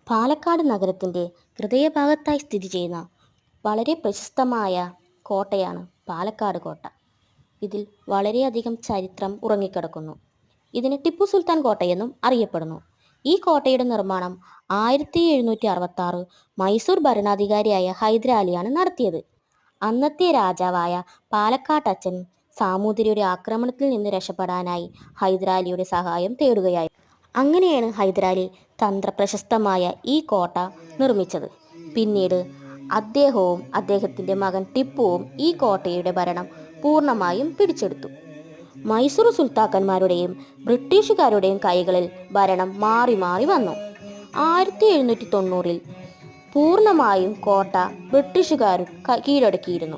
പാലക്കാട് നഗരത്തിൻ്റെ ഹൃദയഭാഗത്തായി സ്ഥിതി ചെയ്യുന്ന വളരെ പ്രശസ്തമായ കോട്ടയാണ് പാലക്കാട് കോട്ട. ഇതിൽ വളരെയധികം ചരിത്രം ഉറങ്ങിക്കിടക്കുന്നു. ഇതിന് ടിപ്പു സുൽത്താൻ കോട്ടയെന്നും അറിയപ്പെടുന്നു. ഈ കോട്ടയുടെ നിർമ്മാണം 1766 മൈസൂർ ഭരണാധികാരിയായ ഹൈദരാലിയാണ് നടത്തിയത്. അന്നത്തെ രാജാവായ പാലക്കാട്ടച്ചൻ സാമൂതിരിയുടെ ആക്രമണത്തിൽ നിന്ന് രക്ഷപ്പെടാനായി ഹൈദരാലിയുടെ സഹായം തേടുകയായിരുന്നു. അങ്ങനെയാണ് ഹൈദരാലി തന്ത്രപ്രശസ്തമായ ഈ കോട്ട നിർമ്മിച്ചത്. പിന്നീട് അദ്ദേഹവും അദ്ദേഹത്തിൻ്റെ മകൻ ടിപ്പുവും ഈ കോട്ടയുടെ ഭരണം പൂർണ്ണമായും പിടിച്ചെടുത്തു. മൈസൂർ സുൽത്താക്കന്മാരുടെയും ബ്രിട്ടീഷുകാരുടെയും കൈകളിൽ ഭരണം മാറി മാറി വന്നു. 1790 പൂർണ്ണമായും കോട്ട ബ്രിട്ടീഷുകാർ കീഴടക്കിയിരുന്നു.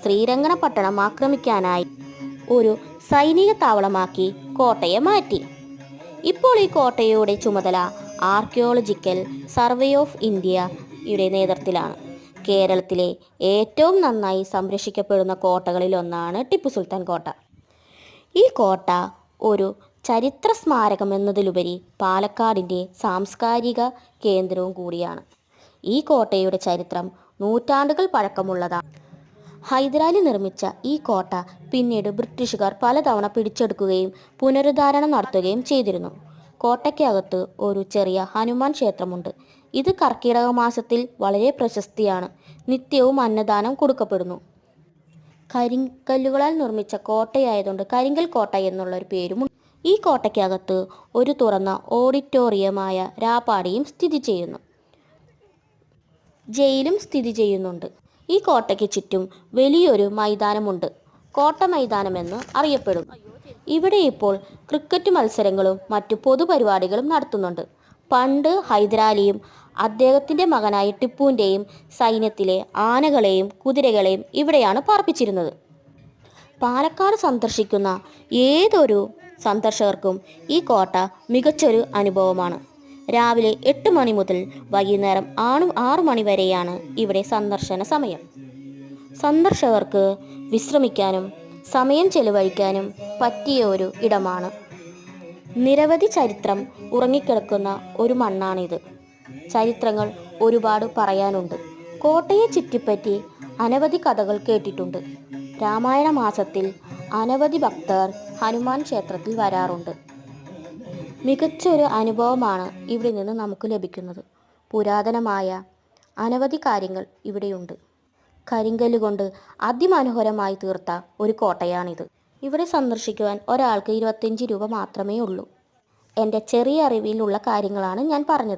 ശ്രീരംഗപട്ടണം ആക്രമിക്കാനായി ഒരു സൈനിക താവളമാക്കി കോട്ടയെ മാറ്റി. ഇപ്പോൾ ഈ കോട്ടയുടെ ചുമതല ആർക്കിയോളജിക്കൽ സർവേ ഓഫ് ഇന്ത്യയുടെ നേതൃത്വത്തിലാണ്. കേരളത്തിലെ ഏറ്റവും നന്നായി സംരക്ഷിക്കപ്പെടുന്ന കോട്ടകളിലൊന്നാണ് ടിപ്പു സുൽത്താൻ കോട്ട. ഈ കോട്ട ഒരു ചരിത്ര സ്മാരകം എന്നതിലുപരി പാലക്കാടിൻ്റെ സാംസ്കാരിക കേന്ദ്രവും കൂടിയാണ്. ഈ കോട്ടയുടെ ചരിത്രം നൂറ്റാണ്ടുകൾ പഴക്കമുള്ളതാണ്. ഹൈദരാലി നിർമ്മിച്ച ഈ കോട്ട പിന്നീട് ബ്രിട്ടീഷുകാർ പലതവണ പിടിച്ചെടുക്കുകയും പുനരുദ്ധാരണം നടത്തുകയും ചെയ്തിരുന്നു. കോട്ടയ്ക്കകത്ത് ഒരു ചെറിയ ഹനുമാൻ ക്ഷേത്രമുണ്ട്. ഇത് കർക്കിടക മാസത്തിൽ വളരെ പ്രശസ്തിയാണ്. നിത്യവും അന്നദാനം കൊടുക്കപ്പെടുന്നു. കരിങ്കല്ലുകളാൽ നിർമ്മിച്ച കോട്ടയായതുകൊണ്ട് കരിങ്കൽ കോട്ട എന്നുള്ളൊരു പേരുമുണ്ട്. ഈ കോട്ടയ്ക്കകത്ത് ഒരു തുറന്ന ഓഡിറ്റോറിയമായ രാപ്പാടിയും സ്ഥിതി ചെയ്യുന്നു. ജയിലും സ്ഥിതി ചെയ്യുന്നുണ്ട്. ഈ കോട്ടയ്ക്ക് ചുറ്റും വലിയൊരു മൈതാനമുണ്ട്. കോട്ട മൈതാനമെന്ന് അറിയപ്പെടുന്നു. ഇവിടെ ഇപ്പോൾ ക്രിക്കറ്റ് മത്സരങ്ങളും മറ്റു പൊതുപരിപാടികളും നടത്തുന്നുണ്ട്. പണ്ട് ഹൈദരാലിയും അദ്ദേഹത്തിൻ്റെ മകനായ ടിപ്പുവിൻ്റെയും സൈന്യത്തിലെ ആനകളെയും കുതിരകളെയും ഇവിടെയാണ് പാർപ്പിച്ചിരുന്നത്. പാലക്കാട് സന്ദർശിക്കുന്ന ഏതൊരു സന്ദർശകർക്കും ഈ കോട്ട മികച്ചൊരു അനുഭവമാണ്. രാവിലെ 8 മണി മുതൽ വൈകുന്നേരം 6 മണി വരെയാണ് ഇവിടെ സന്ദർശന സമയം. സന്ദർശകർക്ക് വിശ്രമിക്കാനും സമയം ചെലവഴിക്കാനും പറ്റിയ ഒരു ഇടമാണ്. നിരവധി ചരിത്രം ഉറങ്ങിക്കിടക്കുന്ന ഒരു മണ്ണാണിത്. ചരിത്രങ്ങൾ ഒരുപാട് പറയാനുണ്ട്. കോട്ടയെ ചുറ്റിപ്പറ്റി അനവധി കഥകൾ കേട്ടിട്ടുണ്ട്. രാമായണ മാസത്തിൽ അനവധി ഭക്തർ ഹനുമാൻ ക്ഷേത്രത്തിൽ വരാറുണ്ട്. മികച്ചൊരു അനുഭവമാണ് ഇവിടെ നിന്ന് നമുക്ക് ലഭിക്കുന്നത്. പുരാതനമായ അനവധി കാര്യങ്ങൾ ഇവിടെയുണ്ട്. കരിങ്കല്ലുകൊണ്ട് അതിമനോഹരമായി തീർത്ത ഒരു കോട്ടയാണിത്. ഇവിടെ സന്ദർശിക്കുവാൻ ഒരാൾക്ക് 25 രൂപ മാത്രമേ ഉള്ളൂ. എൻ്റെ ചെറിയ അറിവിലുള്ള കാര്യങ്ങളാണ് ഞാൻ പറഞ്ഞത്.